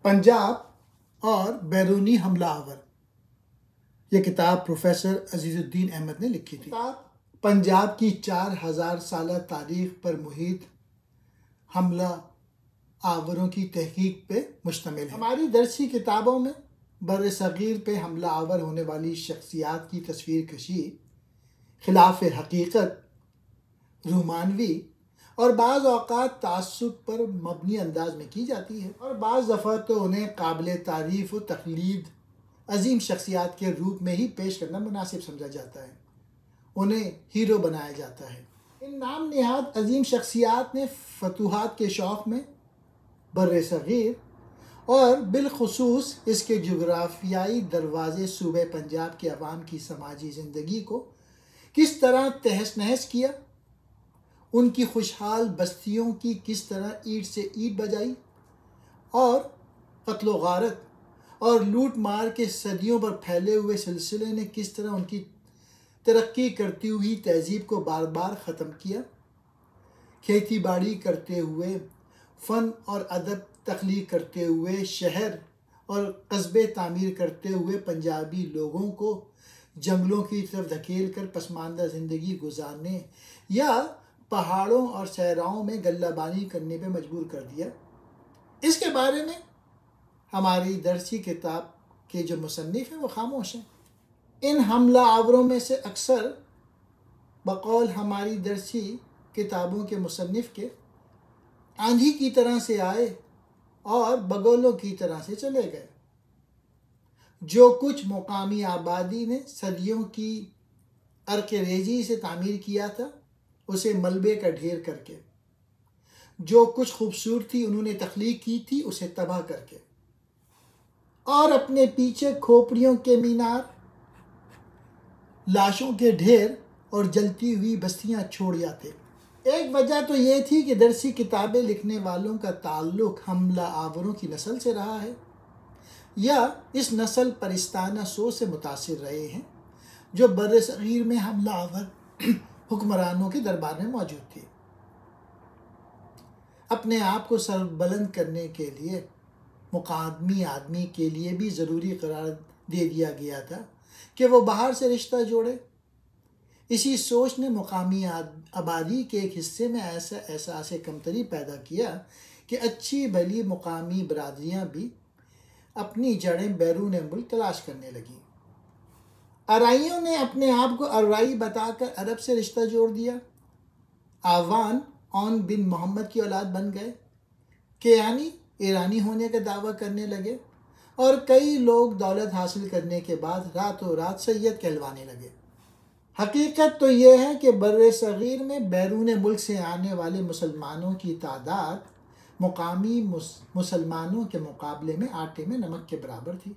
پنجاب اور بیرونی حملہ آور، یہ کتاب پروفیسر عزیز الدین احمد نے لکھی تھی۔ کتاب پنجاب کی 4000 سالہ تاریخ پر محیط حملہ آوروں کی تحقیق پہ مشتمل ہے۔ ہماری درسی کتابوں میں بر صغیر پہ حملہ آور ہونے والی شخصیات کی تصویر کشی خلاف حقیقت، رومانوی اور بعض اوقات تعصب پر مبنی انداز میں کی جاتی ہے، اور بعض دفعہ تو انہیں قابل تعریف و تقلید عظیم شخصیات کے روپ میں ہی پیش کرنا مناسب سمجھا جاتا ہے، انہیں ہیرو بنایا جاتا ہے۔ ان نام نہاد عظیم شخصیات نے فتوحات کے شوق میں بر صغیر اور بالخصوص اس کے جغرافیائی دروازے صوبہ پنجاب کے عوام کی سماجی زندگی کو کس طرح تہس نہس کیا، ان کی خوشحال بستیوں کی کس طرح اینٹ سے اینٹ بجائی، اور قتل و غارت اور لوٹ مار کے صدیوں پر پھیلے ہوئے سلسلے نے کس طرح ان کی ترقی کرتی ہوئی تہذیب کو بار بار ختم کیا۔ کھیتی باڑی کرتے ہوئے، فن اور ادب تخلیق کرتے ہوئے، شہر اور قصبے تعمیر کرتے ہوئے پنجابی لوگوں کو جنگلوں کی طرف دھکیل کر پسماندہ زندگی گزارنے یا پہاڑوں اور صحراؤں میں غلہ بانی کرنے پہ مجبور کر دیا۔ اس کے بارے میں ہماری درسی کتاب کے جو مصنف ہیں وہ خاموش ہیں۔ ان حملہ آوروں میں سے اکثر بقول ہماری درسی کتابوں کے مصنف کے آندھی کی طرح سے آئے اور بگولوں کی طرح سے چلے گئے۔ جو کچھ مقامی آبادی نے صدیوں کی عرق ریزی سے تعمیر کیا تھا، اسے ملبے کا ڈھیر کر کے، جو کچھ خوبصورتی انہوں نے تخلیق کی تھی اسے تباہ کر کے، اور اپنے پیچھے کھوپڑیوں کے مینار، لاشوں کے ڈھیر اور جلتی ہوئی بستیاں چھوڑ جاتے۔ ایک وجہ تو یہ تھی کہ درسی کتابیں لکھنے والوں کا تعلق حملہ آوروں کی نسل سے رہا ہے، یا اس نسل پرستانہ سوچ سے متاثر رہے ہیں جو بر صغیر میں حملہ آور حکمرانوں کے دربار میں موجود تھی۔ اپنے آپ کو سربلند کرنے کے لیے مقامی آدمی کے لیے بھی ضروری قرار دے دیا گیا تھا کہ وہ باہر سے رشتہ جوڑے۔ اسی سوچ نے مقامی آبادی کے ایک حصے میں ایسا احساس کمتری پیدا کیا کہ اچھی بھلی مقامی برادریاں بھی اپنی جڑیں بیرون ملک تلاش کرنے لگیں۔ آرائیوں نے اپنے آپ کو آرائی بتا کر عرب سے رشتہ جوڑ دیا۔ آوان اون بن محمد کی اولاد بن گئے، کیانی ایرانی ہونے کا دعویٰ کرنے لگے، اور کئی لوگ دولت حاصل کرنے کے بعد راتوں رات سید کہلوانے لگے۔ حقیقت تو یہ ہے کہ بر صغیر میں بیرون ملک سے آنے والے مسلمانوں کی تعداد مقامی مسلمانوں کے مقابلے میں آٹے میں نمک کے برابر تھی۔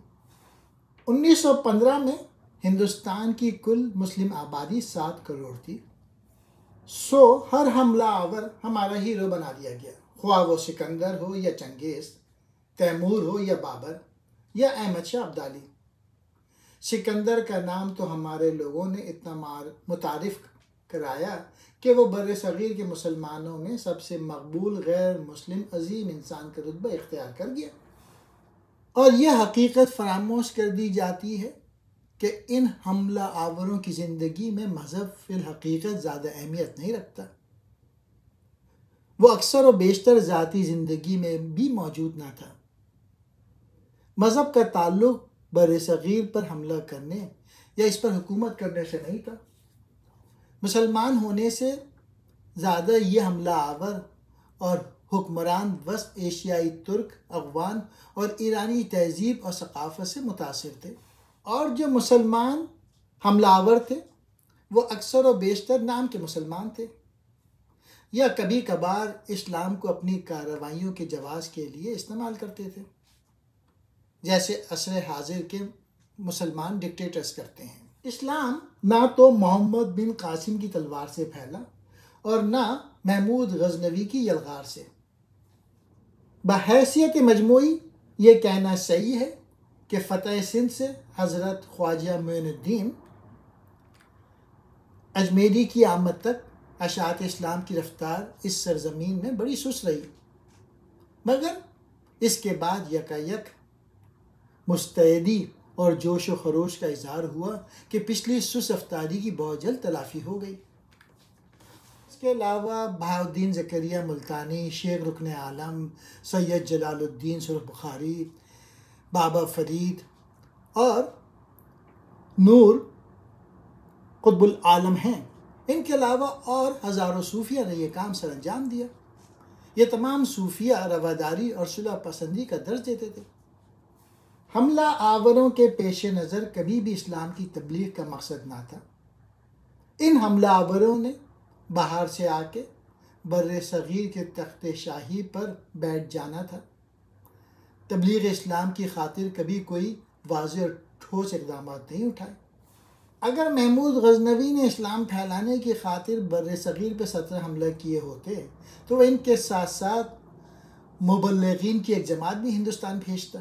1915 میں ہندوستان کی کل مسلم آبادی 7 کروڑ تھی، سو ہر حملہ آور ہمارا ہیرو بنا دیا گیا، خواہ وہ سکندر ہو یا چنگیز، تیمور ہو یا بابر یا احمد شاہ ابدالی۔ سکندر کا نام تو ہمارے لوگوں نے اتنا متعارف کرایا کہ وہ بر صغیر کے مسلمانوں میں سب سے مقبول غیر مسلم عظیم انسان کا رتبہ اختیار کر گیا، اور یہ حقیقت فراموش کر دی جاتی ہے کہ ان حملہ آوروں کی زندگی میں مذہب فی الحقیقت زیادہ اہمیت نہیں رکھتا۔ وہ اکثر و بیشتر ذاتی زندگی میں بھی موجود نہ تھا۔ مذہب کا تعلق بر صغیر پر حملہ کرنے یا اس پر حکومت کرنے سے نہیں تھا۔ مسلمان ہونے سے زیادہ یہ حملہ آور اور حکمران وسط ایشیائی ترک، افغان اور ایرانی تہذیب اور ثقافت سے متاثر تھے، اور جو مسلمان حملہ آور تھے وہ اکثر و بیشتر نام کے مسلمان تھے، یا کبھی کبھار اسلام کو اپنی کارروائیوں کے جواز کے لیے استعمال کرتے تھے، جیسے عصر حاضر کے مسلمان ڈکٹیٹرز کرتے ہیں۔ اسلام نہ تو محمد بن قاسم کی تلوار سے پھیلا اور نہ محمود غزنوی کی یلغار سے۔ بحیثیت مجموعی یہ کہنا صحیح ہے کہ فتح سندھ سے حضرت خواجہ معین الدین اجمیری کی آمد تک اشاعت اسلام کی رفتار اس سرزمین میں بڑی سست رہی، مگر اس کے بعد یکایک مستعدی اور جوش و خروش کا اظہار ہوا کہ پچھلی سست رفتاری کی بہت جلد تلافی ہو گئی۔ اس کے علاوہ بہاؤالدین زکریا ملتانی، شیخ رکن عالم، سید جلال الدین سرخ بخاری، بابا فرید اور نور قطب العالم ہیں۔ ان کے علاوہ اور ہزاروں صوفیہ نے یہ کام سر انجام دیا۔ یہ تمام صوفیہ رواداری اور صلح پسندی کا درس دیتے تھے۔ حملہ آوروں کے پیش نظر کبھی بھی اسلام کی تبلیغ کا مقصد نہ تھا۔ ان حملہ آوروں نے باہر سے آ کے بر صغیر کے تخت شاہی پر بیٹھ جانا تھا۔ تبلیغ اسلام کی خاطر کبھی کوئی واضح اور ٹھوس اقدامات نہیں اٹھائے۔ اگر محمود غزنوی نے اسلام پھیلانے کی خاطر بر صغیر پہ 17 حملہ کیے ہوتے تو وہ ان کے ساتھ ساتھ مبلغین کی ایک جماعت بھی ہندوستان بھیجتا۔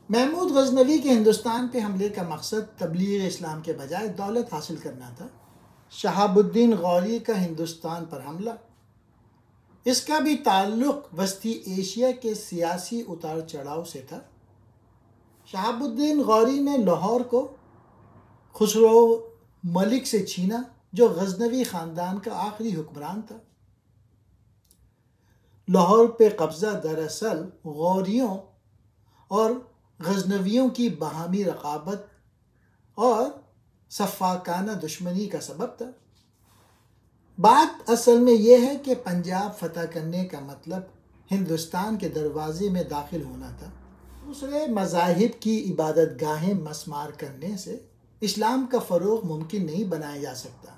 محمود غزنوی کے ہندوستان پہ حملے کا مقصد تبلیغ اسلام کے بجائے دولت حاصل کرنا تھا۔ شہاب الدین غوری کا ہندوستان پر حملہ، اس کا بھی تعلق وسطی ایشیا کے سیاسی اتار چڑھاؤ سے تھا۔ شہاب الدین غوری نے لاہور کو خسرو ملک سے چھینا جو غزنوی خاندان کا آخری حکمران تھا۔ لاہور پہ قبضہ دراصل غوریوں اور غزنویوں کی باہمی رقابت اور سفاکانہ دشمنی کا سبب تھا۔ بات اصل میں یہ ہے کہ پنجاب فتح کرنے کا مطلب ہندوستان کے دروازے میں داخل ہونا تھا۔ دوسرے مذاہب کی عبادت گاہیں مسمار کرنے سے اسلام کا فروغ ممکن نہیں بنایا جا سکتا،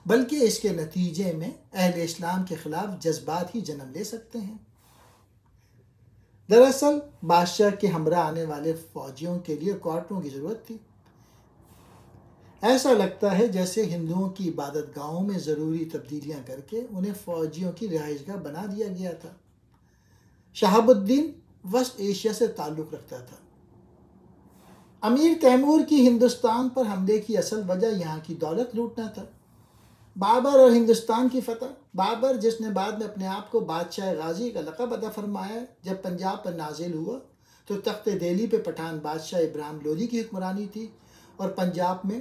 بلکہ اس کے نتیجے میں اہل اسلام کے خلاف جذبات ہی جنم لے سکتے ہیں۔ دراصل بادشاہ کے ہمراہ آنے والے فوجیوں کے لیے کوارٹروں کی ضرورت تھی۔ ایسا لگتا ہے جیسے ہندوؤں کی عبادت گاہوں میں ضروری تبدیلیاں کر کے انہیں فوجیوں کی رہائش گاہ بنا دیا گیا تھا۔ شہاب الدین وسط ایشیا سے تعلق رکھتا تھا۔ امیر تیمور کی ہندوستان پر حملے کی اصل وجہ یہاں کی دولت لوٹنا تھا۔ بابر اور ہندوستان کی فتح، بابر جس نے بعد میں اپنے آپ کو بادشاہ غازی کا لقب عطا فرمایا، جب پنجاب پر نازل ہوا تو تخت دہلی پہ پٹھان بادشاہ ابراہیم لودھی کی حکمرانی تھی اور پنجاب میں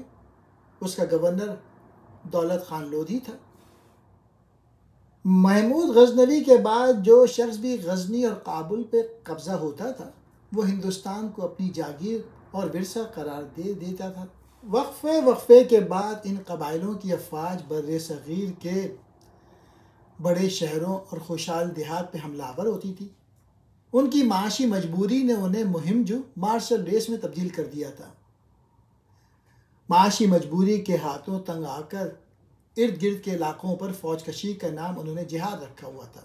اس کا گورنر دولت خان لودھی تھا۔ محمود غزنوی کے بعد جو شخص بھی غزنی اور کابل پہ قبضہ ہوتا تھا وہ ہندوستان کو اپنی جاگیر اور ورثہ قرار دے دیتا تھا۔ وقفے کے بعد ان قبائلوں کی افواج بر صغیر کے بڑے شہروں اور خوشحال دیہات پہ حملہ آور ہوتی تھی۔ ان کی معاشی مجبوری نے انہیں مہم جو مارشل ریس میں تبدیل کر دیا تھا۔ معاشی مجبوری کے ہاتھوں تنگ آ کر ارد گرد کے علاقوں پر فوج کشی کا نام انہوں نے جہاد رکھا ہوا تھا۔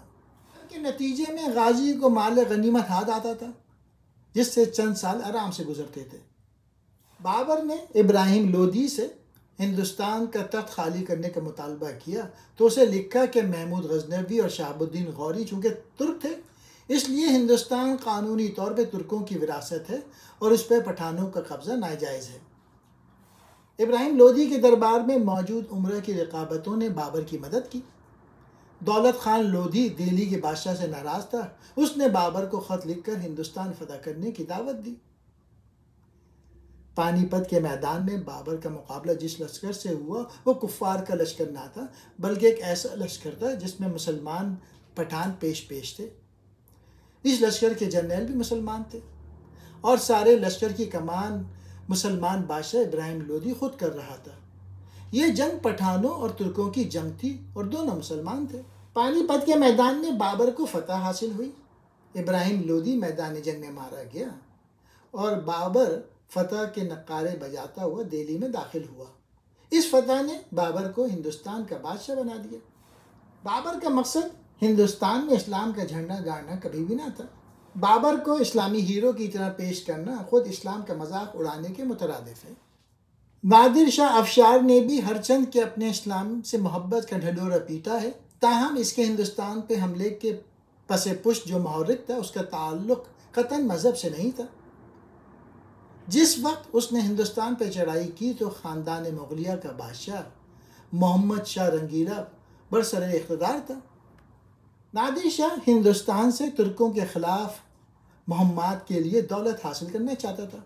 کے نتیجے میں غازی کو مال غنیمت ہاتھ آتا تھا جس سے چند سال آرام سے گزرتے تھے۔ بابر نے ابراہیم لودھی سے ہندوستان کا تخت خالی کرنے کا مطالبہ کیا تو اسے لکھا کہ محمود غزنوی اور شہاب الدین غوری چونکہ ترک تھے اس لیے ہندوستان قانونی طور پہ ترکوں کی وراثت ہے اور اس پہ پٹھانوں کا قبضہ ناجائز ہے۔ ابراہیم لودھی کے دربار میں موجود عمرہ کی رقابتوں نے بابر کی مدد کی۔ دولت خان لودھی دہلی کے بادشاہ سے ناراض تھا، اس نے بابر کو خط لکھ کر ہندوستان فتح کرنے کی دعوت دی۔ پانی پت کے میدان میں بابر کا مقابلہ جس لشکر سے ہوا وہ کفار کا لشکر نہ تھا بلکہ ایک ایسا لشکر تھا جس میں مسلمان پٹھان پیش تھے۔ اس لشکر کے جرنیل بھی مسلمان تھے اور سارے لشکر کی کمان مسلمان بادشاہ ابراہیم لودھی خود کر رہا تھا۔ یہ جنگ پٹھانوں اور ترکوں کی جنگ تھی اور دونوں مسلمان تھے۔ پانی پت کے میدان میں بابر کو فتح حاصل ہوئی، ابراہیم لودھی میدان جنگ میں مارا گیا اور بابر فتح کے نقارے بجاتا ہوا دہلی میں داخل ہوا۔ اس فتح نے بابر کو ہندوستان کا بادشاہ بنا دیا۔ بابر کا مقصد ہندوستان میں اسلام کا جھنڈا گاڑنا کبھی بھی نہ تھا۔ بابر کو اسلامی ہیرو کی طرح پیش کرنا خود اسلام کا مذاق اڑانے کے مترادف ہے۔ نادر شاہ افشار نے بھی ہر چند کے اپنے اسلام سے محبت کا ڈھڈورا پیٹا ہے، تاہم اس کے ہندوستان پہ حملے کے پس پشت جو محرک تھا اس کا تعلق قطعاً مذہب سے نہیں تھا۔ جس وقت اس نے ہندوستان پہ چڑھائی کی تو خاندان مغلیہ کا بادشاہ محمد شاہ رنگیلا برسر اقتدار تھا۔ نادر شاہ ہندوستان سے ترکوں کے خلاف مہمات کے لیے دولت حاصل کرنا چاہتا تھا۔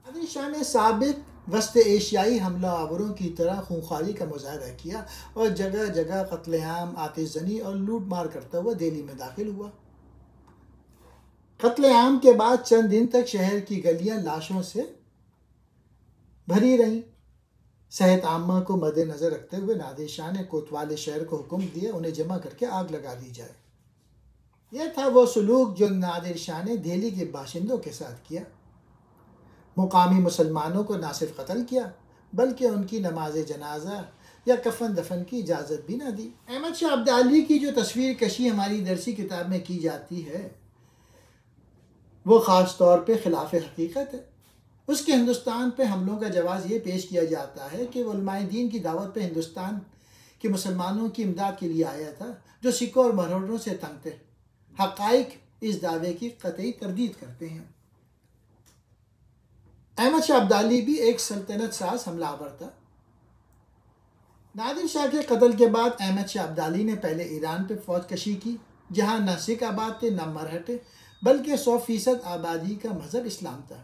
نادر شاہ نے سابق وسط ایشیائی حملہ آوروں کی طرح خونخواری کا مظاہرہ کیا اور جگہ جگہ قتل عام، آتش زنی اور لوٹ مار کرتا ہوا دہلی میں داخل ہوا۔ قتل عام کے بعد چند دن تک شہر کی گلیاں لاشوں سے بھری رہیں۔ صحت عامہ کو مد نظر رکھتے ہوئے نادر شاہ نے کوتوال شہر کو حکم دیا انہیں جمع کر کے آگ لگا دی جائے۔ یہ تھا وہ سلوک جو نادر شاہ نے دہلی کے باشندوں کے ساتھ کیا۔ مقامی مسلمانوں کو نہ صرف قتل کیا بلکہ ان کی نماز جنازہ یا کفن دفن کی اجازت بھی نہ دی۔ احمد شاہ ابدالی کی جو تصویر کشی ہماری درسی کتاب میں کی جاتی ہے وہ خاص طور پہ خلاف حقیقت ہے۔ اس کے ہندوستان پہ حملوں کا جواز یہ پیش کیا جاتا ہے کہ وہ علماء دین کی دعوت پہ ہندوستان کے مسلمانوں کی امداد کے لیے آیا تھا جو سکھوں اور مرہٹوں سے تنگ تھے۔ حقائق اس دعوے کی قطعی تردید کرتے ہیں۔ احمد شاہ ابدالی بھی ایک سلطنت ساز حملہ آور تھا۔ نادر شاہ کے قتل کے بعد احمد شاہ ابدالی نے پہلے ایران پہ فوج کشی کی جہاں نہ سکھ آباد تھے نہ مرہٹے بلکہ 100% آبادی کا مذہب اسلام تھا۔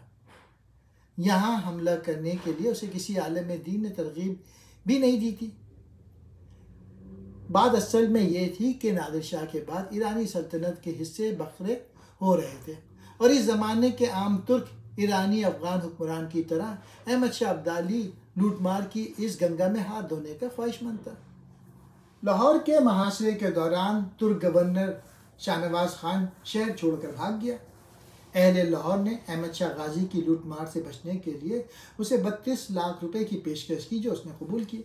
یہاں حملہ کرنے کے لیے اسے کسی عالم دین نے ترغیب بھی نہیں دی تھی۔ بات اصل میں یہ تھی کہ نادر شاہ کے بعد ایرانی سلطنت کے حصے بکھرے ہو رہے تھے اور اس زمانے کے عام ترک ایرانی افغان حکمران کی طرح احمد شاہ ابدالی لوٹ مار کی اس گنگا میں ہاتھ دھونے کا خواہش مند تھا۔ لاہور کے محاصرے کے دوران ترک گورنر شاہ نواز خان شہر چھوڑ کر بھاگ گیا۔ اہل لاہور نے احمد شاہ غازی کی لوٹ مار سے بچنے کے لیے اسے 32 لاکھ روپے کی پیشکش کی جو اس نے قبول کی۔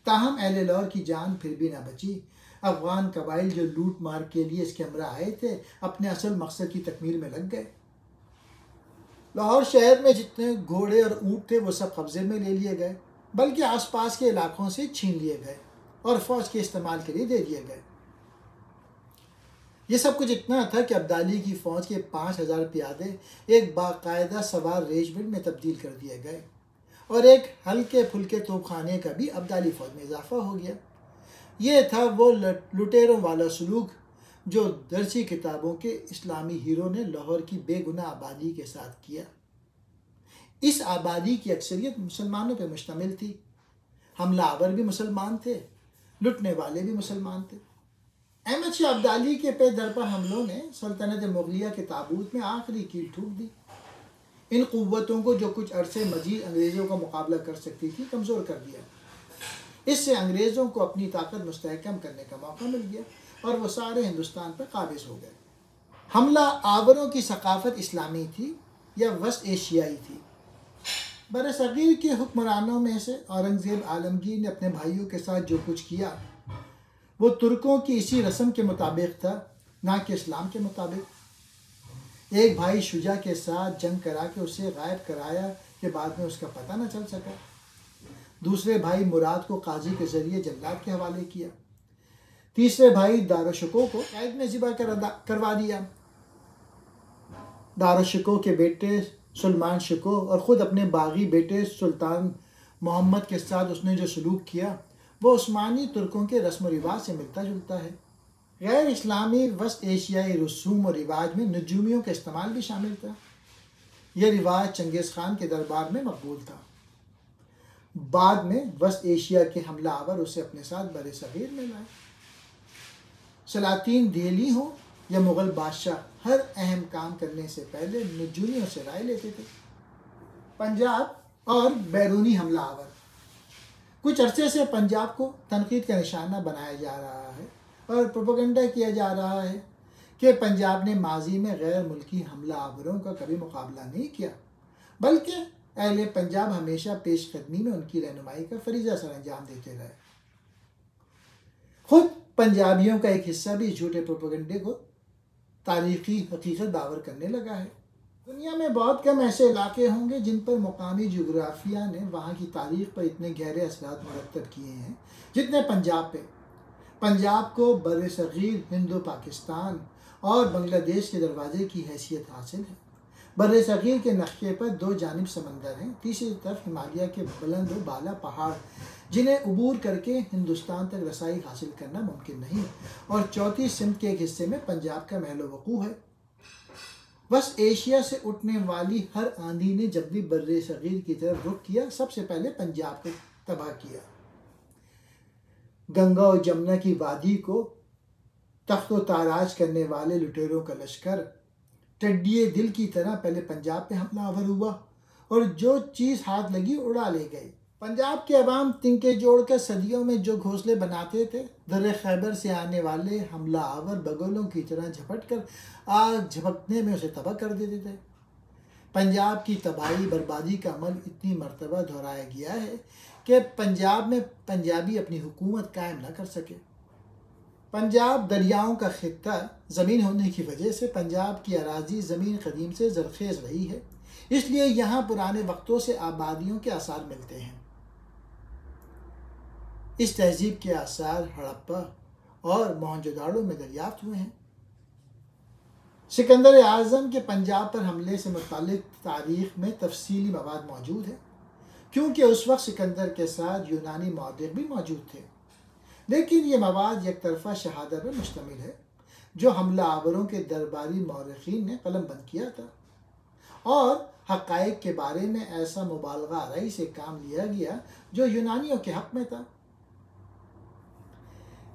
تاہم اہل لاہور کی جان پھر بھی نہ بچی۔ افغان قبائل جو لوٹ مار کے لیے اس کے ہمراہ آئے تھے اپنے اصل مقصد کی تکمیل میں لگ گئے۔ لاہور شہر میں جتنے گھوڑے اور اونٹ تھے وہ سب قبضے میں لے لیے گئے بلکہ آس پاس کے علاقوں سے چھین لیے گئے اور فوج کے استعمال کے لیے دے دیے گئے۔ یہ سب کچھ اتنا تھا کہ ابدالی کی فوج کے 5000 پیادے ایک باقاعدہ سوار ریجمنٹ میں تبدیل کر دیے گئے اور ایک ہلکے پھلکے توپ خانے کا بھی ابدالی فوج میں اضافہ ہو گیا۔ یہ تھا وہ لٹیروں والا سلوک جو درسی کتابوں کے اسلامی ہیرو نے لاہور کی بے گناہ آبادی کے ساتھ کیا۔ اس آبادی کی اکثریت مسلمانوں پہ مشتمل تھی۔ حملہ آور بھی مسلمان تھے، لٹنے والے بھی مسلمان تھے۔ احمد شاہ ابدالی کے پے درپا حملوں نے سلطنت مغلیہ کے تابوت میں آخری کیل ٹھوک دی۔ ان قوتوں کو جو کچھ عرصے مزید انگریزوں کا مقابلہ کر سکتی تھی کمزور کر دیا۔ اس سے انگریزوں کو اپنی طاقت مستحکم کرنے کا موقع مل گیا اور وہ سارے ہندوستان پر قابض ہو گئے۔ حملہ آوروں کی ثقافت اسلامی تھی یا وسط ایشیائی تھی؟ برصغیر کے حکمرانوں میں سے اورنگزیب عالمگیر نے اپنے بھائیوں کے ساتھ جو کچھ کیا وہ ترکوں کی اسی رسم کے مطابق تھا نہ کہ اسلام کے مطابق۔ ایک بھائی شجاع کے ساتھ جنگ کرا کے اسے غائب کرایا کہ بعد میں اس کا پتہ نہ چل سکا۔ دوسرے بھائی مراد کو قاضی کے ذریعے جلاد کے حوالے کیا۔ تیسرے بھائی داراشکو کو قید میں ذبح کروا دیا۔ داراشکو کے بیٹے سلمان شکو اور خود اپنے باغی بیٹے سلطان محمد کے ساتھ اس نے جو سلوک کیا وہ عثمانی ترکوں کے رسم و رواج سے ملتا جلتا ہے۔ غیر اسلامی وسط ایشیائی رسوم و رواج میں نجومیوں کا استعمال بھی شامل تھا۔ یہ رواج چنگیز خان کے دربار میں مقبول تھا۔ بعد میں وسط ایشیا کے حملہ آور اسے اپنے ساتھ برصغیر میں لائے۔ سلاطین دہلی ہوں یا مغل بادشاہ ہر اہم کام کرنے سے پہلے نجومیوں سے رائے لیتے تھے۔ پنجاب اور بیرونی حملہ آور۔ کچھ عرصے سے پنجاب کو تنقید کا نشانہ بنایا جا رہا ہے اور پروپیگنڈا کیا جا رہا ہے کہ پنجاب نے ماضی میں غیر ملکی حملہ آوروں کا کبھی مقابلہ نہیں کیا بلکہ اہل پنجاب ہمیشہ پیش قدمی میں ان کی رہنمائی کا فریضہ سر انجام دیتے رہے۔ خود پنجابیوں کا ایک حصہ بھی جھوٹے پروپیگنڈے کو تاریخی حقیقت باور کرنے لگا ہے۔ دنیا میں بہت کم ایسے علاقے ہوں گے جن پر مقامی جغرافیہ نے وہاں کی تاریخ پر اتنے گہرے اثرات مرتب کیے ہیں جتنے پنجاب پہ۔ پنجاب کو برصغیر ہند و پاکستان اور بنگلہ دیش کے دروازے کی حیثیت حاصل ہے۔ برصغیر کے نقشے پر دو جانب سمندر ہیں، تیسری طرف ہمالیہ کے بلند و بالا پہاڑ جنہیں عبور کر کے ہندوستان تک رسائی حاصل کرنا ممکن نہیں، اور چوتھی سمت کے ایک حصے میں پنجاب کا محل وقوع ہے۔ وسط ایشیا سے اٹھنے والی ہر آندھی نے جب بھی بر صغیر کی طرف رخ کیا سب سے پہلے پنجاب کو تباہ کیا۔ گنگا اور جمنا کی وادی کو تخت و تاراج کرنے والے لٹیروں کا لشکر ٹڈیے دل کی طرح پہلے پنجاب پہ حملہ آور ہوا اور جو چیز ہاتھ لگی اڑا لے گئی۔ پنجاب کے عوام تنکے جوڑ کر صدیوں میں جو گھونسلے بناتے تھے، در خیبر سے آنے والے حملہ آور بگولوں کی طرح جھپٹ کر آگ جھپکنے میں اسے تباہ کر دیتے تھے۔ پنجاب کی تباہی بربادی کا عمل اتنی مرتبہ دہرایا گیا ہے کہ پنجاب میں پنجابی اپنی حکومت قائم نہ کر سکے۔ پنجاب دریاؤں کا خطہ زمین ہونے کی وجہ سے پنجاب کی اراضی زمین قدیم سے زرخیز رہی ہے، اس لیے یہاں پرانے وقتوں سے آبادیوں کے آثار ملتے ہیں۔ اس تہذیب کے آثار ہڑپا اور موہنجو داڑو میں دریافت ہوئے ہیں۔ سکندر اعظم کے پنجاب پر حملے سے متعلق تاریخ میں تفصیلی مواد موجود ہے، کیونکہ اس وقت سکندر کے ساتھ یونانی مورخ بھی موجود تھے، لیکن یہ مواد یک طرفہ شہادت پر مشتمل ہے جو حملہ آوروں کے درباری مورخین نے قلم بند کیا تھا، اور حقائق کے بارے میں ایسا مبالغہ آرائی سے کام لیا گیا جو یونانیوں کے حق میں تھا۔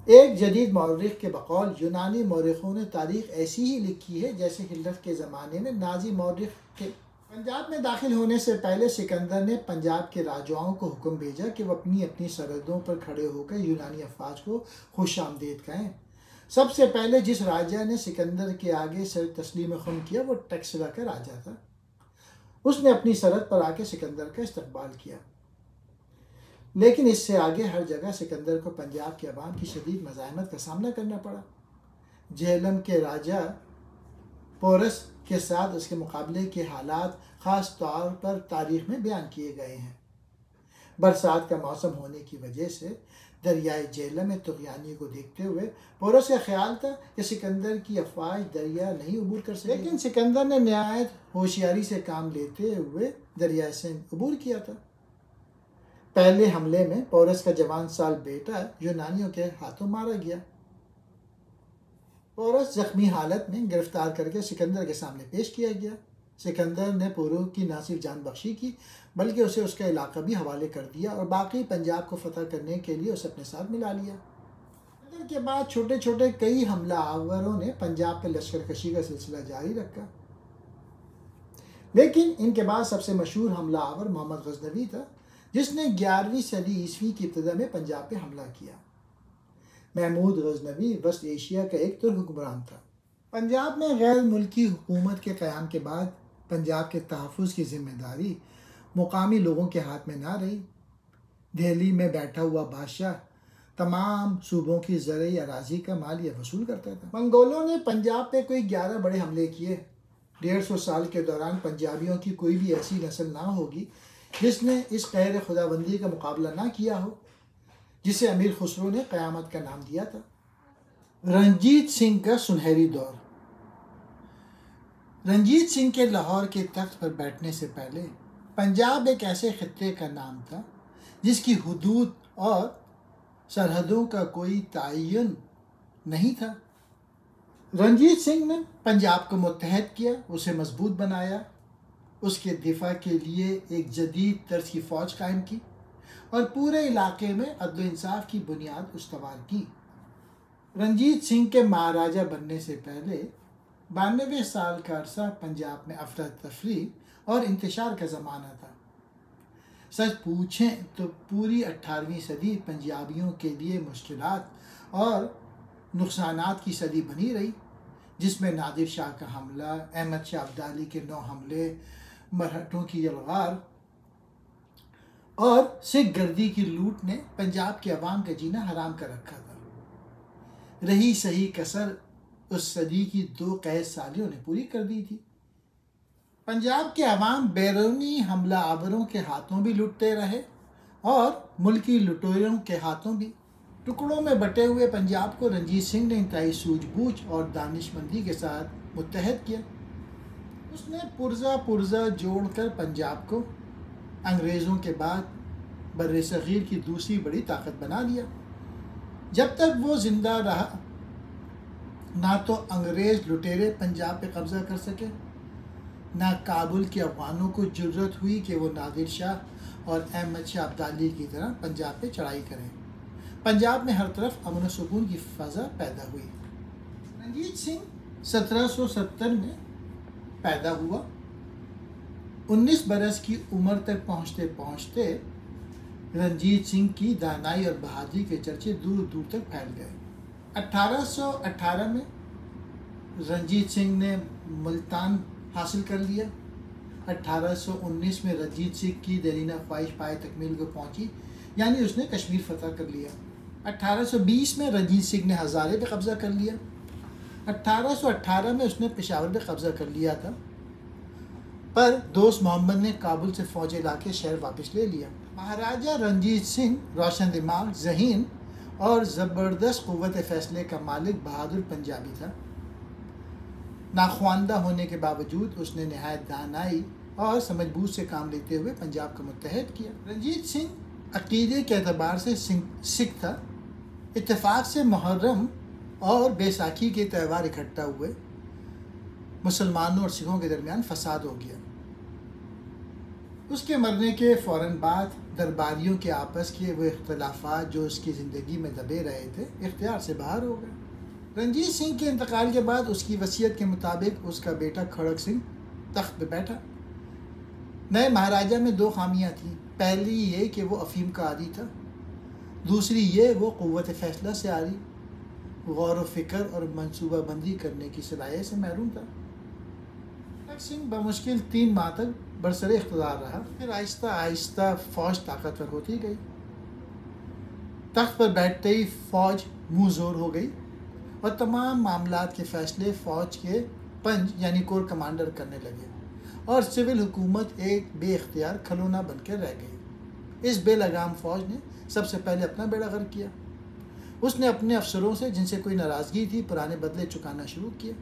ایک جدید مورخ کے بقول یونانی مورخوں نے تاریخ ایسی ہی لکھی ہے جیسے ہٹلر کے زمانے میں نازی مورخ تھے۔ پنجاب میں داخل ہونے سے پہلے سکندر نے پنجاب کے راجاؤں کو حکم بھیجا کہ وہ اپنی اپنی سرحدوں پر کھڑے ہو کر یونانی افواج کو خوش آمدید کہیں۔ سب سے پہلے جس راجا نے سکندر کے آگے سر تسلیم خم کیا وہ ٹیکسلا کا راجا تھا۔ اس نے اپنی سرحد پر آ کے سکندر کا استقبال کیا، لیکن اس سے آگے ہر جگہ سکندر کو پنجاب کے عوام کی شدید مزاحمت کا سامنا کرنا پڑا۔ جہلم کے راجا پورس کے ساتھ اس کے مقابلے کے حالات خاص طور پر تاریخ میں بیان کیے گئے ہیں۔ برسات کا موسم ہونے کی وجہ سے دریائے جہلم میں طغیانی کو دیکھتے ہوئے پورس کا خیال تھا کہ سکندر کی افواج دریا نہیں عبور کر سکے، لیکن سکندر نے نہایت ہوشیاری سے کام لیتے ہوئے دریائے سے عبور کیا تھا۔ پہلے حملے میں پورس کا جوان سال بیٹا یونانیوں کے ہاتھوں مارا گیا۔ پورس زخمی حالت میں گرفتار کر کے سکندر کے سامنے پیش کیا گیا۔ سکندر نے پورو کی نہ صرف جان بخشی کی بلکہ اسے اس کا علاقہ بھی حوالے کر دیا اور باقی پنجاب کو فتح کرنے کے لیے اسے اپنے ساتھ ملا لیا۔ سکندر کے بعد چھوٹے چھوٹے کئی حملہ آوروں نے پنجاب پہ لشکر کشی کا سلسلہ جاری رکھا، لیکن ان کے بعد سب سے مشہور حملہ آور محمد غزنوی تھا، جس نے 11ویں صدی عیسوی کی ابتدا میں پنجاب پہ حملہ کیا۔ محمود غزنوی وسط ایشیا کا ایک ترک حکمران تھا۔ پنجاب میں غیر ملکی حکومت کے قیام کے بعد پنجاب کے تحفظ کی ذمہ داری مقامی لوگوں کے ہاتھ میں نہ رہی۔ دہلی میں بیٹھا ہوا بادشاہ تمام صوبوں کی زرعی اراضی کا مالیہ وصول کرتا تھا۔ منگولوں نے پنجاب پہ کوئی 11 بڑے حملے کیے۔ 150 سال کے دوران پنجابیوں کی کوئی بھی ایسی نسل نہ ہوگی جس نے اس قہر خداوندی کا مقابلہ نہ کیا ہو جسے امیر خسرو نے قیامت کا نام دیا تھا۔ رنجیت سنگھ کا سنہری دور۔ رنجیت سنگھ کے لاہور کے تخت پر بیٹھنے سے پہلے پنجاب ایک ایسے خطے کا نام تھا جس کی حدود اور سرحدوں کا کوئی تعین نہیں تھا۔ رنجیت سنگھ نے پنجاب کو متحد کیا، اسے مضبوط بنایا، اس کے دفاع کے لیے ایک جدید طرز کی فوج قائم کی اور پورے علاقے میں عدل و انصاف کی بنیاد استوار کی۔ رنجیت سنگھ کے مہاراجہ بننے سے پہلے 92 سال کا عرصہ پنجاب میں افراتفری اور انتشار کا زمانہ تھا۔ سچ پوچھیں تو پوری 18ویں صدی پنجابیوں کے لیے مشکلات اور نقصانات کی صدی بنی رہی، جس میں نادر شاہ کا حملہ، احمد شاہ ابدالی کے 9 حملے، مرہٹوں کی یلغار اور سکھ گردی کی لوٹ نے پنجاب کے عوام کا جینا حرام کر رکھا تھا۔ رہی صحیح کسر اس صدی کی 2 قید سالیوں نے پوری کر دی تھی۔ پنجاب کے عوام بیرونی حملہ آوروں کے ہاتھوں بھی لٹتے رہے اور ملکی لٹوروں کے ہاتھوں بھی۔ ٹکڑوں میں بٹے ہوئے پنجاب کو رنجیت سنگھ نے انتہائی سوجھ بوجھ اور دانش مندی کے ساتھ متحد کیا۔ اس نے پرزہ جوڑ کر پنجاب کو انگریزوں کے بعد بر صغیر کی دوسری بڑی طاقت بنا لیا۔ جب تک وہ زندہ رہا نہ تو انگریز لٹیرے پنجاب پہ قبضہ کر سکے نہ کابل کے افغانوں کو جرت ہوئی کہ وہ نادر شاہ اور احمد شاہ ابدالی کی طرح پنجاب پہ چڑھائی کریں۔ پنجاب میں ہر طرف امن و سکون کی فضا پیدا ہوئی۔ رنجیت سنگھ 1770 میں پیدا ہوا۔ 19 برس کی عمر تک پہنچتے پہنچتے رنجیت سنگھ کی دانائی اور بہادری کے چرچے دور دور تک پھیل گئے۔ 1818 میں رنجیت سنگھ نے ملتان حاصل کر لیا۔ 1819 میں رنجیت سنگھ کی دیرینہ خواہش پائے تکمیل کو پہنچی، یعنی اس نے کشمیر فتح کر لیا۔ 1820 میں رنجیت سنگھ نے ہزارے پہ قبضہ کر لیا۔ 1818 میں اس نے پشاور پہ قبضہ کر لیا تھا، پر دوست محمد نے کابل سے فوجیں لا کے شہر واپس لے لیا۔ مہاراجہ رنجیت سنگھ روشن دماغ، ذہین اور زبردست قوت فیصلے کا مالک بہادر پنجابی تھا۔ ناخواندہ ہونے کے باوجود اس نے نہایت دانائی اور سمجھ بوجھ سے کام لیتے ہوئے پنجاب کو متحد کیا۔ رنجیت سنگھ عقیدے کے اعتبار سے سکھ تھا۔ اتفاق سے محرم اور بیساکھی کے تہوار اکٹھا ہوئے، مسلمانوں اور سکھوں کے درمیان فساد ہو گیا۔ اس کے مرنے کے فوراً بعد درباریوں کے آپس کے وہ اختلافات جو اس کی زندگی میں دبے رہے تھے اختیار سے باہر ہو گئے۔ رنجیت سنگھ کے انتقال کے بعد اس کی وصیت کے مطابق اس کا بیٹا کھڑک سنگھ تخت پہ بیٹھا۔ نئے مہاراجہ میں 2 خامیاں تھیں۔ پہلی یہ کہ وہ افیم کا عادی تھا، دوسری یہ وہ قوت فیصلہ سے عاری، غور و فکر اور منصوبہ بندی کرنے کی صلاحیت سے محروم تھا۔ کھڑک سنگھ بمشکل 3 ماہ تک برسر اقتدار رہا، پھر آہستہ آہستہ فوج طاقتور ہوتی گئی۔ تخت پر بیٹھتے ہی فوج منہ زور ہو گئی اور تمام معاملات کے فیصلے فوج کے پنج یعنی کور کمانڈر کرنے لگے، اور سول حکومت ایک بے اختیار کھلونا بن کے رہ گئی۔ اس بے لگام فوج نے سب سے پہلے اپنا بیڑا غرق کیا۔ اس نے اپنے افسروں سے جن سے کوئی ناراضگی تھی پرانے بدلے چکانا شروع کیا۔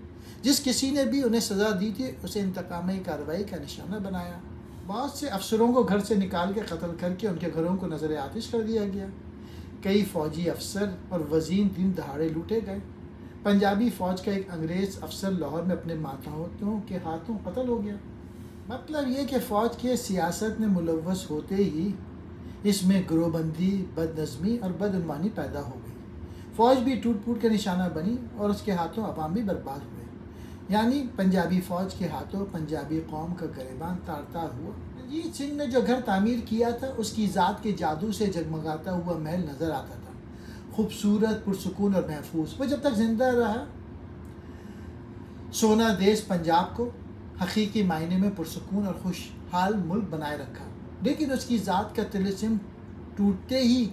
جس کسی نے بھی انہیں سزا دی تھی اسے انتقامی کارروائی کا نشانہ بنایا۔ بہت سے افسروں کو گھر سے نکال کے قتل کر کے ان کے گھروں کو نظر آتش کر دیا گیا۔ کئی فوجی افسر اور وزیر دن دہاڑے لوٹے گئے۔ پنجابی فوج کا ایک انگریز افسر لاہور میں اپنے ماتحتوں کے ہاتھوں قتل ہو گیا۔ مطلب یہ کہ فوج کے سیاست میں ملوث ہوتے ہی اس میں گروہ بندی، بد نظمی اور بدعنوانی پیدا ہو گئی۔ فوج بھی ٹوٹ پھوٹ کا نشانہ بنی اور اس کے ہاتھوں عوام بھی برباد ہوئے، یعنی پنجابی فوج کے ہاتھوں پنجابی قوم کا گریبان تار تار ہوا۔ رنجیت سنگھ نے جو گھر تعمیر کیا تھا اس کی ذات کے جادو سے جگمگاتا ہوا محل نظر آتا تھا، خوبصورت، پرسکون اور محفوظ۔ وہ جب تک زندہ رہا سونا دیس پنجاب کو حقیقی معنی میں پرسکون اور خوشحال ملک بنائے رکھا، لیکن اس کی ذات کا طلسم ٹوٹتے ہی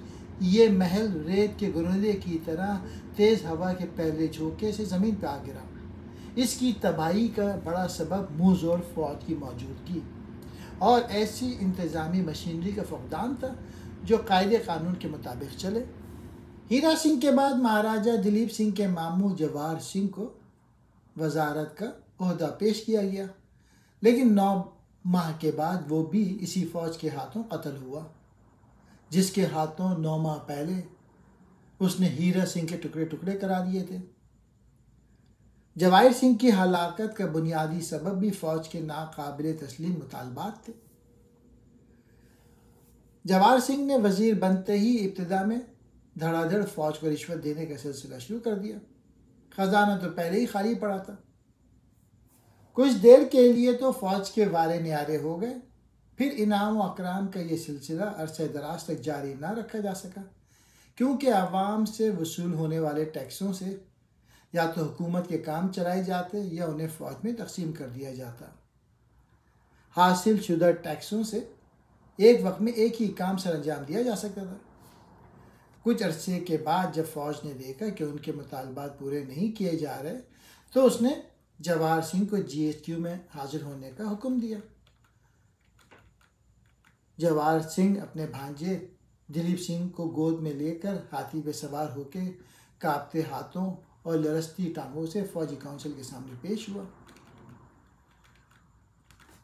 یہ محل ریت کے گرودے کی طرح تیز ہوا کے پہلے جھونکے سے زمین پہ آ گرا۔ اس کی تباہی کا بڑا سبب منہ زور فوج کی موجودگی اور ایسی انتظامی مشینری کا فقدان تھا جو قاعدے قانون کے مطابق چلے۔ ہیرا سنگھ کے بعد مہاراجہ دلیپ سنگھ کے ماموں جواہر سنگھ کو وزارت کا عہدہ پیش کیا گیا، لیکن 9 ماہ کے بعد وہ بھی اسی فوج کے ہاتھوں قتل ہوا جس کے ہاتھوں 9 ماہ پہلے اس نے ہیرا سنگھ کے ٹکڑے ٹکڑے کرا دیے تھے۔ جواہر سنگھ کی ہلاکت کا بنیادی سبب بھی فوج کے ناقابل تسلیم مطالبات تھے۔ جواہر سنگھ نے وزیر بنتے ہی ابتدا میں دھڑا دھڑ فوج کو رشوت دینے کا سلسلہ شروع کر دیا۔ خزانہ تو پہلے ہی خالی پڑا تھا۔ کچھ دیر کے لیے تو فوج کے وارے نیارے ہو گئے، پھر انعام و اکرام کا یہ سلسلہ عرصہ دراز تک جاری نہ رکھا جا سکا، کیونکہ عوام سے وصول ہونے والے ٹیکسوں سے یا تو حکومت کے کام چلائے جاتے یا انہیں فوج میں تقسیم کر دیا جاتا۔ حاصل شدہ ٹیکسوں سے ایک وقت میں ایک ہی کام سر انجام دیا جا سکتا تھا۔ کچھ عرصے کے بعد جب فوج نے دیکھا کہ ان کے مطالبات پورے نہیں کیے جا رہے تو اس نے جواہر سنگھ کو GSQ میں حاضر ہونے کا حکم دیا۔ جواہر سنگھ اپنے بھانجے دلیپ سنگھ کو گود میں لے کر ہاتھی پہ سوار ہو کے کانپتے ہاتھوں اور لرزتی ٹانگوں سے فوجی کونسل کے سامنے پیش ہوا۔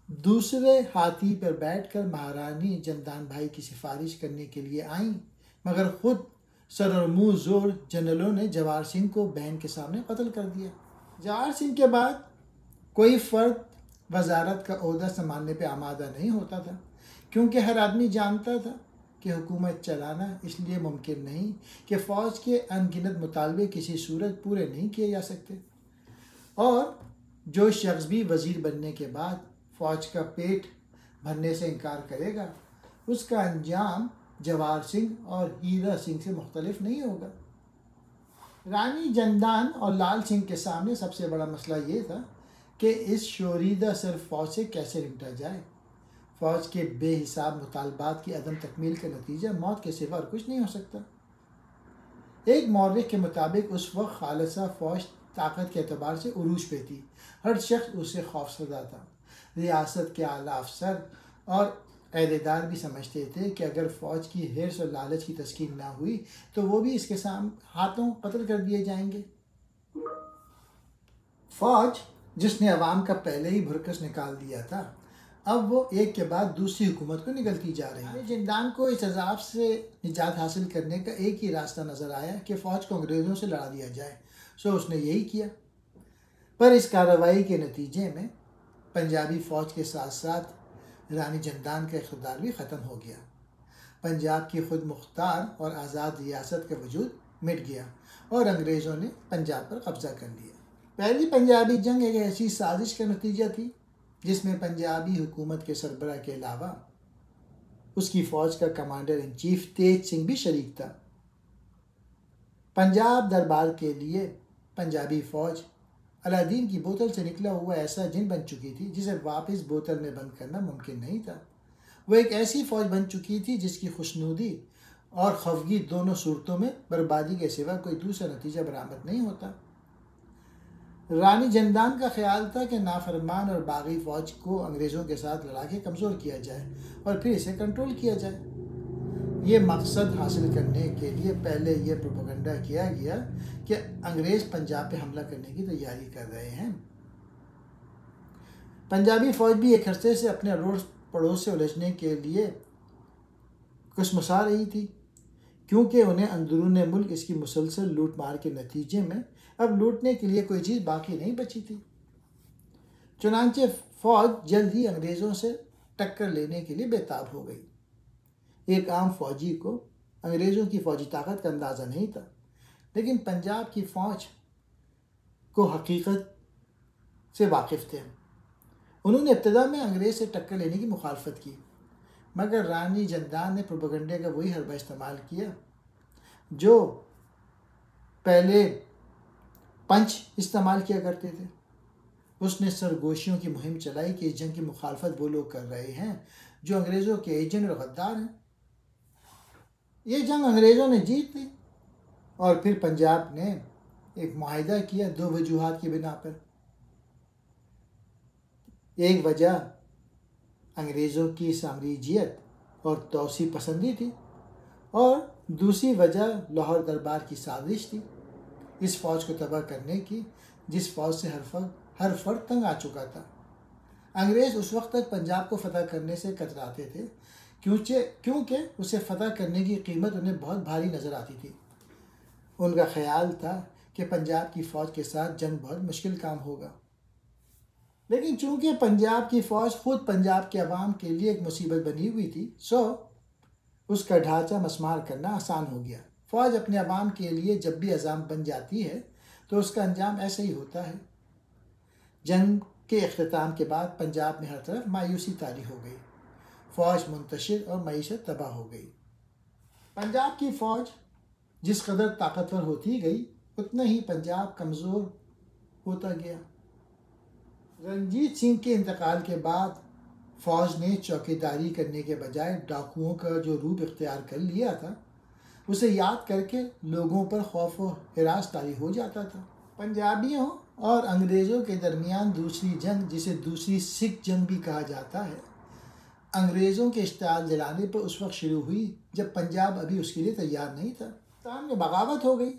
دوسرے ہاتھی پر بیٹھ کر مہارانی جندان بھائی کی سفارش کرنے کے لیے آئیں، مگر خود سر اور منہ زور جنرلوں نے جواہر سنگھ کو بہن کے سامنے قتل کر دیا۔ جواہر سنگھ کے بعد کوئی فرد وزارت کا عہدہ سنبھالنے پہ آمادہ نہیں ہوتا تھا، کیونکہ ہر آدمی جانتا تھا کہ حکومت چلانا اس لیے ممکن نہیں کہ فوج کے ان گنت مطالبے کسی صورت پورے نہیں کیے جا سکتے، اور جو شخص بھی وزیر بننے کے بعد فوج کا پیٹ بھرنے سے انکار کرے گا، اس کا انجام جواہر سنگھ اور ہیرا سنگھ سے مختلف نہیں ہوگا۔ رانی جندان اور لال سنگھ کے سامنے سب سے بڑا مسئلہ یہ تھا کہ اس شوریدہ سر فوج سے کیسے نمٹا جائے۔ فوج کے بے حساب مطالبات کی عدم تکمیل کا نتیجہ موت کے سوا اور کچھ نہیں ہو سکتا۔ ایک مورخ کے مطابق اس وقت خالصہ فوج طاقت کے اعتبار سے عروج پہ تھی، ہر شخص اسے خوف زدہ تھا۔ ریاست کے اعلیٰ افسر اور عہدیدار بھی سمجھتے تھے کہ اگر فوج کی حرص اور لالچ کی تسکین نہ ہوئی تو وہ بھی اس کے ہاتھوں قتل کر دیے جائیں گے۔ فوج جس نے عوام کا پہلے ہی بھرکس نکال دیا تھا، اب وہ ایک کے بعد دوسری حکومت کو نگلتی جا رہی ہے۔ جندان کو اس عذاب سے نجات حاصل کرنے کا ایک ہی راستہ نظر آیا کہ فوج کو انگریزوں سے لڑا دیا جائے، سو اس نے یہی کیا۔ پر اس کارروائی کے نتیجے میں پنجابی فوج کے ساتھ ساتھ رانی جندان کا اقتدار بھی ختم ہو گیا۔ پنجاب کی خود مختار اور آزاد ریاست کا وجود مٹ گیا اور انگریزوں نے پنجاب پر قبضہ کر لیا۔ پہلی پنجابی جنگ ایک ایسی سازش کا نتیجہ تھی جس میں پنجابی حکومت کے سربراہ کے علاوہ اس کی فوج کا کمانڈر ان چیف تیج سنگھ بھی شریک تھا۔ پنجاب دربار کے لیے پنجابی فوج الادین کی بوتل سے نکلا ہوا ایسا جن بن چکی تھی جسے واپس بوتل میں بند کرنا ممکن نہیں تھا۔ وہ ایک ایسی فوج بن چکی تھی جس کی خوشنودی اور خفگی دونوں صورتوں میں بربادی کے سوا کوئی دوسرا نتیجہ برآمد نہیں ہوتا۔ رانی جندان کا خیال تھا کہ نافرمان اور باغی فوج کو انگریزوں کے ساتھ لڑا کے کمزور کیا جائے اور پھر اسے کنٹرول کیا جائے۔ یہ مقصد حاصل کرنے کے لیے پہلے یہ پروپیگنڈا کیا گیا کہ انگریز پنجاب پہ حملہ کرنے کی تیاری کر رہے ہیں۔ پنجابی فوج بھی ایک عرصے سے اپنے اڑوس پڑوس سے الجھنے کے لیے کسمسا رہی تھی، کیونکہ انہیں اندرون ملک اس کی مسلسل لوٹ مار کے نتیجے میں اب لوٹنے کے لیے کوئی چیز باقی نہیں بچی تھی۔ چنانچہ فوج جلد ہی انگریزوں سے ٹکر لینے کے لیے بےتاب ہو گئی۔ ایک عام فوجی کو انگریزوں کی فوجی طاقت کا اندازہ نہیں تھا، لیکن پنجاب کی فوج کو حقیقت سے واقف تھے۔ انہوں نے ابتدا میں انگریز سے ٹکر لینے کی مخالفت کی، مگر رانی جندان نے پروپیگنڈے کا وہی حربہ استعمال کیا جو پہلے پنچ استعمال کیا کرتے تھے۔ اس نے سرگوشیوں کی مہم چلائی کہ اس جنگ کی مخالفت وہ لوگ کر رہے ہیں جو انگریزوں کے ایجنٹ اور غدار ہیں۔ یہ جنگ انگریزوں نے جیت لی اور پھر پنجاب نے ایک معاہدہ کیا دو وجوہات کی بنا پر۔ ایک وجہ انگریزوں کی سامراجیت اور توسیع پسندی تھی اور دوسری وجہ لاہور دربار کی سازش تھی اس فوج کو تباہ کرنے کی جس فوج سے ہر فرد تنگ آ چکا تھا۔ انگریز اس وقت تک پنجاب کو فتح کرنے سے کتراتے تھے کیونکہ اسے فتح کرنے کی قیمت انہیں بہت بھاری نظر آتی تھی۔ ان کا خیال تھا کہ پنجاب کی فوج کے ساتھ جنگ بہت مشکل کام ہوگا، لیکن چونکہ پنجاب کی فوج خود پنجاب کے عوام کے لیے ایک مصیبت بنی ہوئی تھی، سو اس کا ڈھانچہ مسمار کرنا آسان ہو گیا۔ فوج اپنے عوام کے لیے جب بھی عزام بن جاتی ہے تو اس کا انجام ایسا ہی ہوتا ہے۔ جنگ کے اختتام کے بعد پنجاب میں ہر طرف مایوسی طاری ہو گئی، فوج منتشر اور معیشت تباہ ہو گئی۔ پنجاب کی فوج جس قدر طاقتور ہوتی گئی اتنا ہی پنجاب کمزور ہوتا گیا۔ رنجیت سنگھ کے انتقال کے بعد فوج نے چوکیداری کرنے کے بجائے ڈاکوؤں کا جو روپ اختیار کر لیا تھا اسے یاد کر کے لوگوں پر خوف و ہراس طاری ہو جاتا تھا۔ پنجابیوں اور انگریزوں کے درمیان دوسری جنگ، جسے دوسری سکھ جنگ بھی کہا جاتا ہے، انگریزوں کے اشتعال جلانے پر اس وقت شروع ہوئی جب پنجاب ابھی اس کے لیے تیار نہیں تھا۔ ملتان میں بغاوت ہو گئی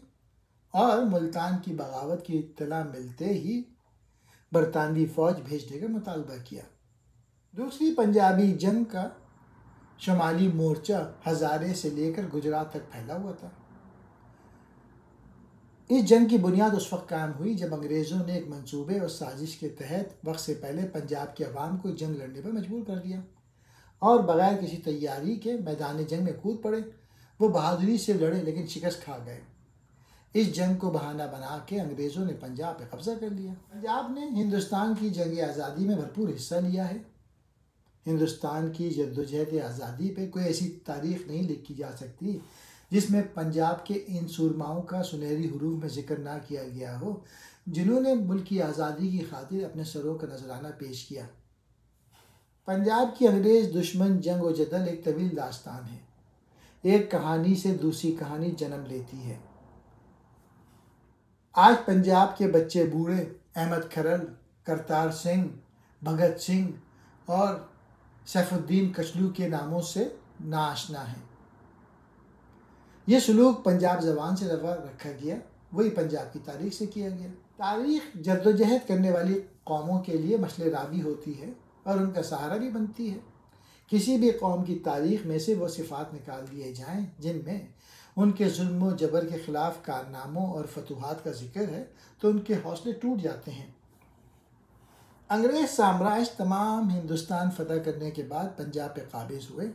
اور ملتان کی بغاوت کی اطلاع ملتے ہی برطانوی فوج بھیجنے کا مطالبہ کیا۔ دوسری پنجابی جنگ کا شمالی مورچہ ہزارے سے لے کر گجرات تک پھیلا ہوا تھا۔ اس جنگ کی بنیاد اس وقت قائم ہوئی جب انگریزوں نے ایک منصوبے اور سازش کے تحت وقت سے پہلے پنجاب کے عوام کو جنگ لڑنے پر مجبور کر دیا اور بغیر کسی تیاری کے میدان جنگ میں کود پڑے۔ وہ بہادری سے لڑے لیکن شکست کھا گئے۔ اس جنگ کو بہانہ بنا کے انگریزوں نے پنجاب پہ قبضہ کر لیا۔ پنجاب نے ہندوستان کی جنگ آزادی میں بھرپور حصہ لیا ہے۔ ہندوستان کی جدوجہد آزادی پہ کوئی ایسی تاریخ نہیں لکھی جا سکتی جس میں پنجاب کے ان سورماؤں کا سنہری حروف میں ذکر نہ کیا گیا ہو جنہوں نے ملک کی آزادی کی خاطر اپنے سروں کا نذرانہ پیش کیا۔ پنجاب کی انگریز دشمن جنگ و جدل ایک طویل داستان ہے۔ ایک کہانی سے دوسری کہانی جنم لیتی ہے۔ آج پنجاب کے بچے بوڑھے احمد کھرل، کرتار سنگھ، بھگت سنگھ اور سیف الدین کچلو کے ناموں سے ناآشنا ہیں۔ یہ سلوک پنجاب زبان سے روا رکھا گیا، وہی پنجاب کی تاریخ سے کیا گیا۔ تاریخ جدوجہد کرنے والی قوموں کے لیے مشعل راہ ہوتی ہے اور ان کا سہارا بھی بنتی ہے۔ کسی بھی قوم کی تاریخ میں سے وہ صفات نکال دیے جائیں جن میں ان کے ظلم و جبر کے خلاف کارناموں اور فتوحات کا ذکر ہے تو ان کے حوصلے ٹوٹ جاتے ہیں۔ انگریز سامراج تمام ہندوستان فتح کرنے کے بعد پنجاب پہ قابض ہوئے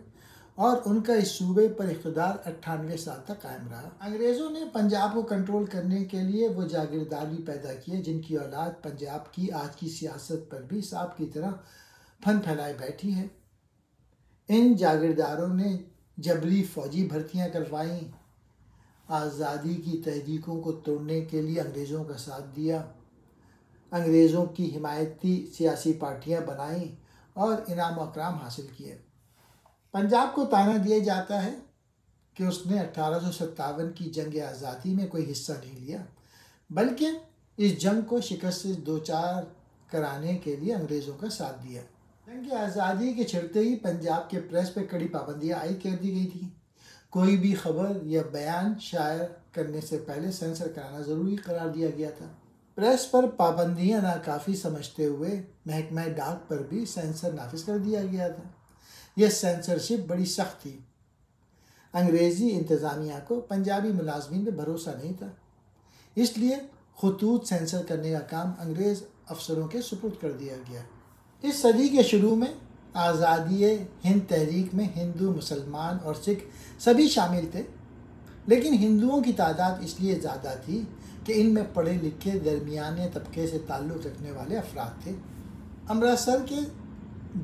اور ان کا اس صوبے پر اقتدار 98 سال تک قائم رہا۔ انگریزوں نے پنجاب کو کنٹرول کرنے کے لیے وہ جاگیردار بھی پیدا کیے جن کی اولاد پنجاب کی آج کی سیاست پر بھی سانپ کی طرح پھن پھیلائے بیٹھی ہے۔ ان جاگیرداروں نے جبری فوجی بھرتیاں کروائیں، آزادی کی تحریکوں کو توڑنے کے لیے انگریزوں کا ساتھ دیا، انگریزوں کی حمایتی سیاسی پارٹیاں بنائیں اور انعام و اکرام حاصل کیے۔ پنجاب کو طعنہ دیا جاتا ہے کہ اس نے 1857 کی جنگ آزادی میں کوئی حصہ نہیں لیا بلکہ اس جنگ کو شکست سے دوچار کرانے کے لیے انگریزوں کا ساتھ دیا۔ جنگ آزادی کے چھڑتے ہی پنجاب کے پریس پہ کڑی پابندیاں عائد کر دی گئی تھیں۔ کوئی بھی خبر یا بیان شائع کرنے سے پہلے سینسر کرانا ضروری قرار دیا گیا تھا۔ پریس پر پابندیاں ناکافی سمجھتے ہوئے محکمہ ڈاک پر بھی سینسر نافذ کر دیا گیا تھا۔ یہ سینسرشپ بڑی سخت تھی۔ انگریزی انتظامیہ کو پنجابی ملازمین پہ بھروسہ نہیں تھا، اس لیے خطوط سینسر کرنے کا کام انگریز افسروں کے سپرد کر دیا گیا۔ اس صدی کے شروع میں آزادی ہند تحریک میں ہندو، مسلمان اور سکھ سبھی شامل تھے، لیکن ہندوؤں کی تعداد اس لیے زیادہ تھی کہ ان میں پڑھے لکھے درمیانے طبقے سے تعلق رکھنے والے افراد تھے۔ امرتسر کے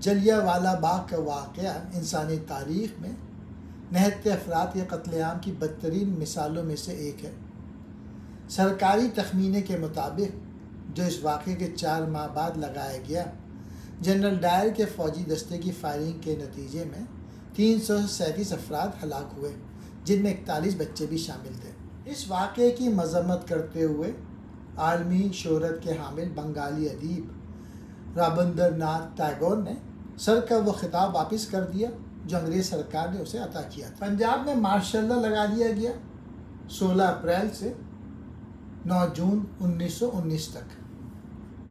جلیہ والا باغ کا واقعہ انسانی تاریخ میں نہتے افراد کے قتل عام کی بدترین مثالوں میں سے ایک ہے۔ سرکاری تخمینے کے مطابق جو اس واقعے کے 4 ماہ بعد لگایا گیا، جنرل ڈائر کے فوجی دستے کی فائرنگ کے نتیجے میں 337 افراد ہلاک ہوئے جن میں 41 بچے بھی شامل تھے۔ اس واقعے کی مذمت کرتے ہوئے عالمی شہرت کے حامل بنگالی ادیب رابندر ناتھ ٹیگور نے سر کا وہ خطاب واپس کر دیا جو انگریز سرکار نے اسے عطا کیا تھا۔ پنجاب میں مارشل لا لگا دیا گیا 16 اپریل سے 9 جون 1919 تک۔